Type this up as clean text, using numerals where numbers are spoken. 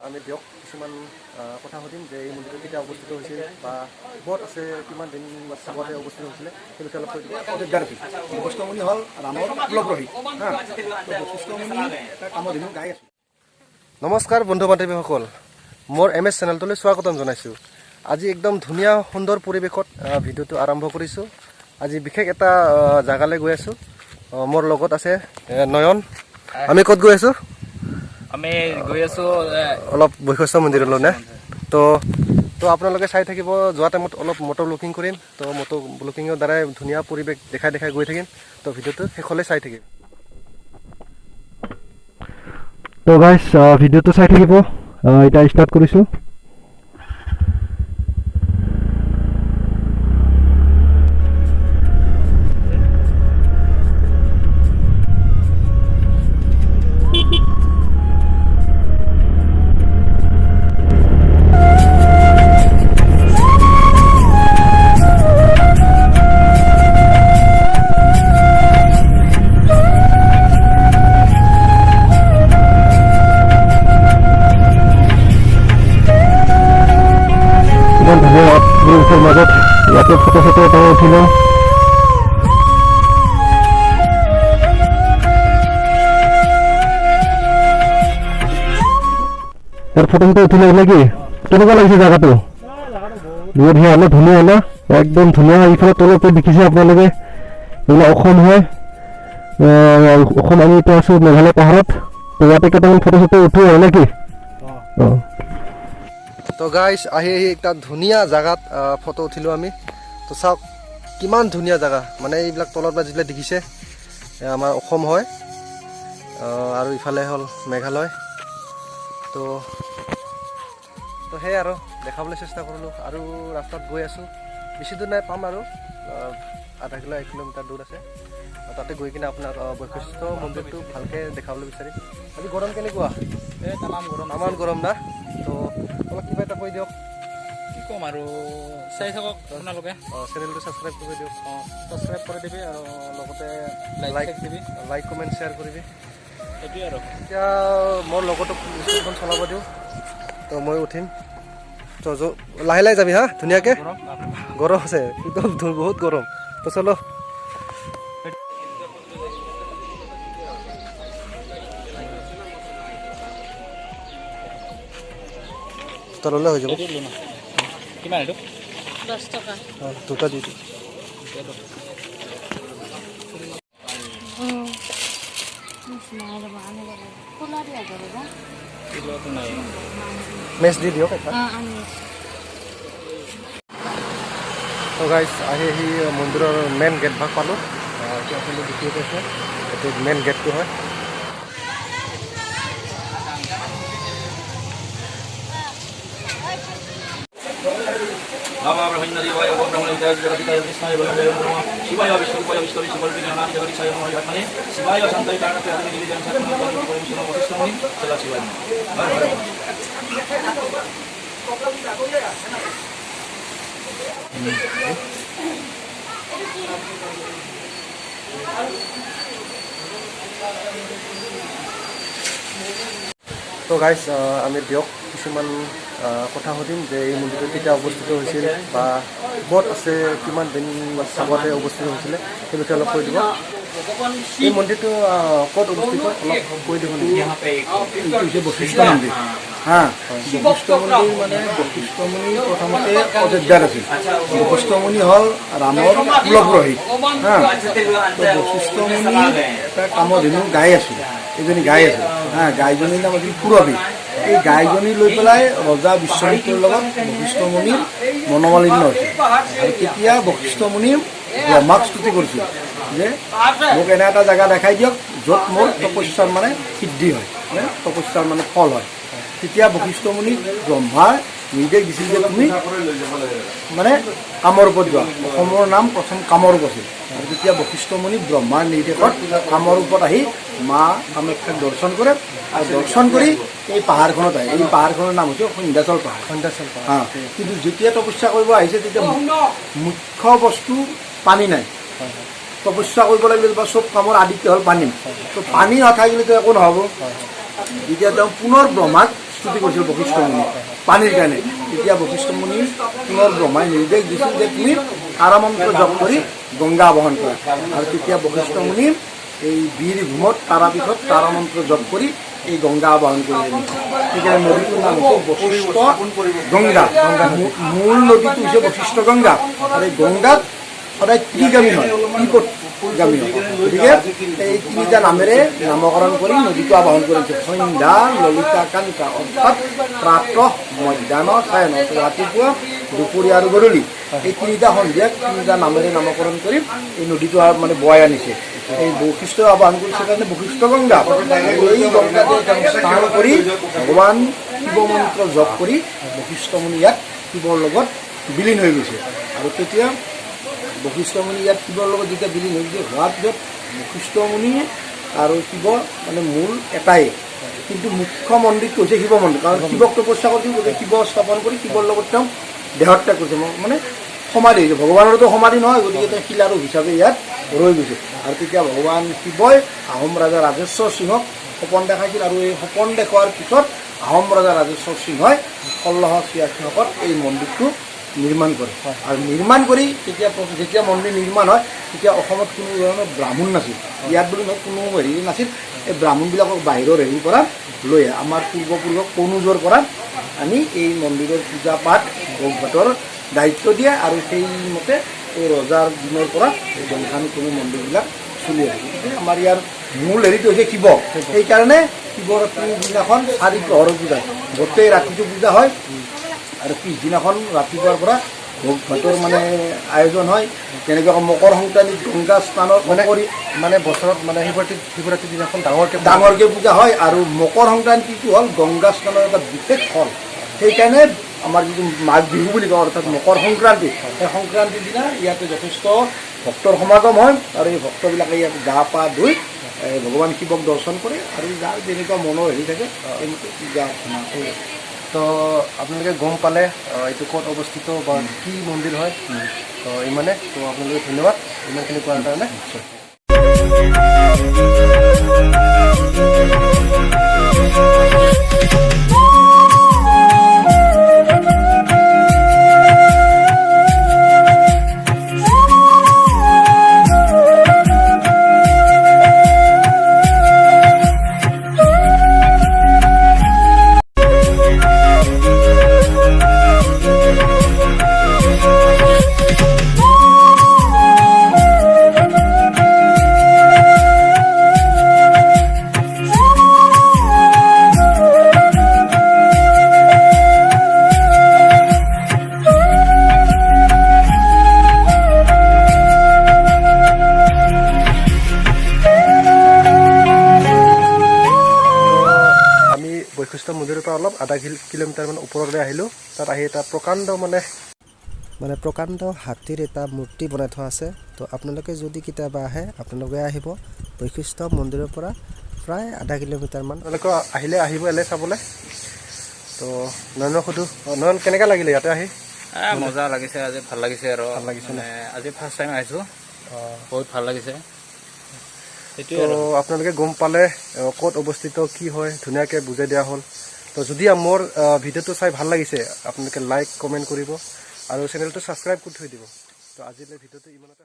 আমি দিয়ক কিছুমান কথা সুধিম যে এই মন্দিৰটো কেতিয়া অৱস্থিত হৈছিল বা ক'ত আছে, কিমান দিন আগতে অৱস্থিত হৈছিলে সেই বিষয়ে অলপ কৈ দিব। বশিষ্ঠমুনি হ'ল ৰামৰ কুলপুৰোহিত। বশিষ্ঠমুনি এটা কামধেনু গাই আছে। নমস্কাৰ বন্ধু বান্ধৱীসকল, মোৰ MS চেনেলটোলৈ স্বাগতম জনাইছোঁ। আজি একদম ধুনীয়া সুন্দৰ পৰিৱেশত ভিডিঅ'টো আৰম্ভ কৰিছোঁ। আজি বিশেষ এটা জেগালৈ গৈ আছোঁ। মোৰ লগত আছে নয়ন। আমি ক'ত গৈ আছোঁ? আমি গৈ আছোঁ অলপ বশিষ্ঠ মন্দিৰলৈ নে? তো আপোনালোকে চাই থাকিব। যোৱা টাইমত অলপ মটৰ ব্লকিং কৰিম। তো মটৰ ব্লকিঙৰ দ্বাৰাই ধুনীয়া পৰিৱেশ দেখাই গৈ থাকিম। তো ভিডিঅ'টো শেষলৈ চাই থাকিম। তো গাইজ ভিডিঅ'টো চাই থাকিব। এতিয়া ষ্টাৰ্ট কৰিছোঁ। ধন্যবাদ মাজত ইয়াতে ফটো এটা উঠিলোঁ। তাৰ ফটো উঠিলে নেকি? কেনেকুৱা লাগিছে জেগাটো? বঢ়িয়া ন, ধুনীয়া ন, একদম ধুনীয়া। এইফালে তলত দেখিছে আপোনালোকে, এইবিলাক অসম হয়। অসম আমি এতিয়া আছোঁ মেঘালয় পাহাৰত। ইয়াতে কেইটামান ফটো উঠো হয় নেকি? অঁ। তো গাইজ আহি এটা ধুনীয়া জেগাত ফটো উঠিলোঁ আমি। তো চাওক কিমান ধুনীয়া জেগা, মানে এইবিলাক তলত বা যিবিলাক দেখিছে আমাৰ অসম হয়, আৰু ইফালে হ'ল মেঘালয়। তো সেয়াই আৰু দেখাবলৈ চেষ্টা কৰিলোঁ। আৰু ৰাস্তাত গৈ আছোঁ, বেছি দূৰ নাই, পাম আৰু আধা কিলো 1 কিলোমিটাৰ দূৰ আছে। তাতে গৈ কিনে আপোনাক বশিষ্ঠ মন্দিৰটো ভালকৈ দেখাবলৈ বিচাৰিম। আজি গৰম কেনেকুৱা? তামাম গৰম না? তো অলপ কিবা এটা কৈ দিয়ক। কি ক'ম আৰু, চাই থাকক আপোনালোকে। চেনেলটো ছাবস্ক্ৰাইব কৰি দিয়ক। ছাবস্ক্ৰাইব কৰি দিবি আৰু লগতে লাইক কমেণ্ট শ্বেয়াৰ কৰিবি। সেইটোৱে আৰু। এতিয়া মোৰ লগতো স্কুলখন চলাব দিওঁ, তো মই উঠিম। তো লাহে লাহে যাবি হা, ধুনীয়াকৈ। গৰম আছে একদম, বহুত গৰম। তো চলো। তললৈ হৈ যাব। কিমান এইটো? 10 টকা। দুটা দি দিওঁ। মেচ দি দিয়ক এটা। তো গাইজ আহি মন্দিৰৰ মেইন গেট ভাগ পালোঁ। এতিয়া আপুনি দেখিয়ে পাইছে, এইটো মেইন গেটটো হয়। তো গাইজ আমি দিয়ক কিছুমান কথা সুধিম যে এই মন্দিৰটো কেতিয়া অৱস্থিত হৈছিল বা ক'ত আছে, কিমান দিন আগতে অৱস্থিত হৈছিলে সেই বিষয়ে অলপ কৈ দিব। এই মন্দিৰটো ক'ত অৱস্থিত অলপ কৈ দিব নেকি? এইটো হৈছে বশিষ্ঠ মন্দিৰ। বশিষ্ঠ মন্দিৰ মানে বশিষ্ঠমুনি প্ৰথমতে অযোধ্যাত আছিল। বশিষ্ঠমুনি হ'ল ৰামৰ কুলপুৰোহিত। বশিষ্ঠমুনি এটা কামধেনু গাই আছিল, এজনী গাই আছিল। গাইজনীৰ নাম আছিল পুৰবী। এই গাইজনী লৈ পেলাই ৰজা বিশ্বমিত্ৰৰ লগত বশিষ্ঠমুনিৰ মনোমালিন্য হৈছিল। আৰু তেতিয়া বশিষ্ঠমুনি ব্ৰহ্মাক স্তুতি কৰিছিল যে মোক এনে এটা জেগা দেখাই দিয়ক য'ত মোৰ তপস্যাৰ মানে সিদ্ধি হয়, তপস্যাৰ মানে ফল হয়। তেতিয়া বশিষ্ঠমুনিক ব্ৰহ্মাৰ নিৰ্দেশ দিছিল যে তুমি মানে কামৰূপত যোৱা। অসমৰ নাম প্ৰথম কামৰূপ আছিল। আৰু তেতিয়া বশিষ্ঠমুনি ব্ৰহ্মাৰ নিৰ্দেশত কামৰূপত আহি মা কামাখ্যাক দৰ্শন কৰে। আৰু দৰ্শন কৰি এই পাহাৰখনত আহে। এই পাহাৰখনৰ নাম হৈছে সন্ধ্যাচল পাহাৰ। কিন্তু যেতিয়া তপস্যা কৰিব আহিছে তেতিয়া মুখ্য বস্তু পানী নাই। তপস্যা কৰিব লাগিলে বা চব কামৰ আদিত্য হ'ল পানী। তো পানী নাথাকিলেতো একো নহ'ব। যেতিয়া তেওঁ পুনৰ ব্ৰহ্মাক স্তুতি কৰিছিল বশিষ্ঠ মুনি পানীৰ কাৰণে। তেতিয়া বশিষ্ঠ মুনি পুনৰ ব্ৰহ্মাই নিৰ্দেশ দিছিল যে তুমি তাৰামন্ত্ৰ জপ কৰি গংগা আবাহন কৰা। আৰু তেতিয়া বশিষ্ঠ মুনি এই বীৰভূমত তাৰাপীঠত তাৰামন্ত্ৰ জপ কৰি এই গংগা আবাহন কৰিছিল। সেইকাৰণে নদীটোৰ নাম হৈছে বশিষ্ঠ গংগা। মূল নদীটো হৈছে বশিষ্ঠ গংগা। আৰু এই গংগাত সদায় ত্ৰিগামী হয়, ত্ৰিপথগামী হয়। গতিকে এই তিনিটা নামেৰে নামকৰণ কৰি নদীটো আবাহন কৰিছে। সন্ধ্যা, ললিতা, কান্তা, অৰ্থাৎ প্ৰাতঃ, মধ্যাহ্ন, সায়ন, ৰাতিপুৱা, দুপৰীয়া আৰু গধূলি। এই তিনিটা সন্ধিয়াক তিনিটা নামেৰে নামকৰণ কৰি এই নদীটো মানে বৱাই আনিছে। এই বশিষ্ঠ আবাহন কৰিছে কাৰণে বশিষ্ঠ গংগা। এই গংগাতে স্নান কৰি ভগৱান শিৱ মন্ত্ৰ জপ কৰি বশিষ্ঠ মুনি ইয়াত শিৱৰ লগত বিলীন হৈ গৈছে। আৰু তেতিয়া বশিষ্ঠ মুনি ইয়াত শিৱৰ লগত যেতিয়া বিলীন হৈ গৈছে, হোৱাৰ পিছত বশিষ্ঠ মুনি আৰু শিৱ মানে মূল এটাই, কিন্তু মুখ্য মন্দিৰটো হৈছে শিৱ মন্দিৰ। কাৰণ শিৱক তপস্যা কৰি শিৱ স্থাপন কৰি শিৱৰ লগত তেওঁ দেহত্যাগ কৰিছে, মানে সমাধি হৈছে। ভগৱানৰতো সমাধি নহয়, গতিকে তেওঁ শিলাৰূপ হিচাপে ইয়াত ৰৈ গৈছে। আৰু তেতিয়া ভগৱান শিৱই আহোম ৰজা ৰাজেশ্বৰ সিংহক সপোন দেখাইছিল। আৰু এই সপোন দেখুৱাৰ পিছত আহোম ৰজা ৰাজেশ্বৰ সিংহই 1686 চনত এই মন্দিৰটো নিৰ্মাণ কৰে। আৰু নিৰ্মাণ কৰি যেতিয়া মন্দিৰ নিৰ্মাণ হয়, তেতিয়া অসমত কোনো ধৰণৰ ব্ৰাহ্মণ নাছিল। ইয়াত বুলি নহয়, কোনো হেৰি নাছিল। এই ব্ৰাহ্মণবিলাকক বাহিৰৰ হেৰিৰ পৰা লৈ আহে, আমাৰ পূৰ্বপুৰুষক কনুজৰ পৰা আনি এই মন্দিৰৰ পূজা পাঠ ভোগ-ভাতৰ দায়িত্ব দিয়ে। আৰু সেইমতে এই ৰজাৰ দিনৰ পৰা এই বংশানুক্ৰমী মন্দিৰবিলাক চলি আছে। গতিকে আমাৰ ইয়াৰ মূল হেৰিটো হৈছে শিৱ। সেইকাৰণে শিৱৰাত্ৰিৰ দিনাখন 4 প্ৰহৰৰ পূজা, গোটেই ৰাতিটো পূজা হয়। আৰু পিছদিনাখন ৰাতিপুৱাৰ পৰা ভোগ ভাতৰ মানে আয়োজন হয়। তেনেকৈ মকৰ সংক্ৰান্তিত গংগা স্নানৰ মানে বছৰত মানে শিৱৰাত্ৰিৰ দিনাখন ডাঙৰকৈ পূজা হয়। আৰু মকৰ সংক্ৰান্তিটো হ'ল গংগা স্নানৰ এটা বিশেষ ফল। সেইকাৰণে আমাৰ যিটো মাঘ বিহু বুলি কওঁ, অৰ্থাৎ মকৰ সংক্ৰান্তি, সেই সংক্ৰান্তিৰ দিনা ইয়াতে যথেষ্ট ভক্তৰ সমাগম হয়। আৰু এই ভক্তবিলাকে ইয়াত গা পা ধুই ভগৱান শিৱক দৰ্শন কৰে। আৰু যাৰ যেনেকুৱা মনৰ হেৰি থাকে তেনেকৈ পূজা অৰ্চনা কৰে। তো আপোনালোকে গম পালে এইটো ক'ত অৱস্থিত বা কি মন্দিৰ হয়। তো ইমানে, তো আপোনালোকে ধন্যবাদ ইমানখিনি কোৱাৰ কাৰণে। বশিষ্ঠ মন্দিৰৰ পৰা অলপ আধা কিলোমিটাৰমান ওপৰলৈ আহিলোঁ। তাত আহি এটা প্ৰকাণ্ড হাতীৰ এটা মূৰ্তি বনাই থোৱা আছে। তো আপোনালোকে যদি কেতিয়াবা আহে, আপোনালোকে আহিব বশিষ্ঠ মন্দিৰৰ পৰা প্ৰায় আধা কিলোমিটাৰমান। আপোনালোকে আহিব এলে চাবলৈ। তো নয়নক সুধো, নয়ন কেনেকৈ লাগিলে ইয়াতে আহি? মজা লাগিছে, আজি ভাল লাগিছে। আৰু ভাল লাগিছে, আজি ফাৰ্ষ্ট টাইম আহিছোঁ, বহুত ভাল লাগিছে। তো আপোনালোকে গম পালে ক'ত অৱস্থিত, কি হয়, ধুনীয়াকৈ বুজাই দিয়া হ'ল। তো যদি মোৰ ভিডিঅ'টো চাই ভাল লাগিছে, আপোনালোকে লাইক কমেণ্ট কৰিব আৰু চেনেলটো ছাবস্ক্ৰাইব কৰি থৈ দিব। তো আজিলৈ ভিডিঅ'টো ইমানতে